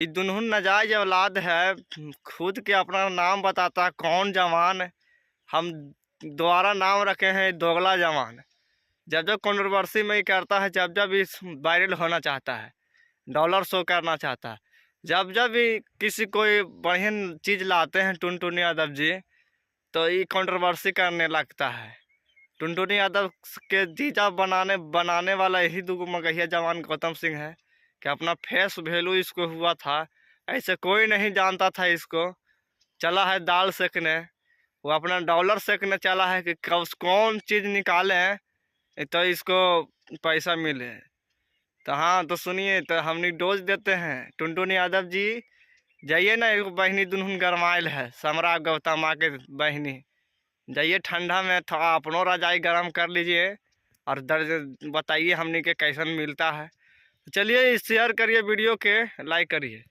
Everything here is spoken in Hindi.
ये दुनहुन नाजायज औलाद है। खुद के अपना नाम बताता कौन जवान। हम दोबारा नाम रखे हैं दोगला जवान। जब जब कंट्रोवर्सी में ही करता है, जब जब इस वायरल होना चाहता है, डॉलर शो करना चाहता है, जब जब भी किसी कोई बढ़िया चीज़ लाते हैं टुनटुन यादव जी, तो ये कंट्रोवर्सी करने लगता है। टुनटुन यादव के जीजा बनाने वाला यही दो मगहिया जवान गौतम सिंह है कि अपना फेस वैल्यू इसको हुआ था। ऐसे कोई नहीं जानता था इसको। चला है दाल सेकने, वो अपना डॉलर सेकने चला है कि कौन चीज़ निकालें तो इसको पैसा मिले। तो हाँ, तो सुनिए, तो हम डोज देते हैं टुनटुन यादव जी। जाइए ना, एक बहनी दुनहुन गरमाइल है, समरा गौतमा के बहनी। जाइए ठंडा में थोड़ा अपनों रजाई गर्म कर लीजिए और दर्ज बताइए हमनी के कैसन मिलता है। चलिए शेयर करिए वीडियो के, लाइक करिए।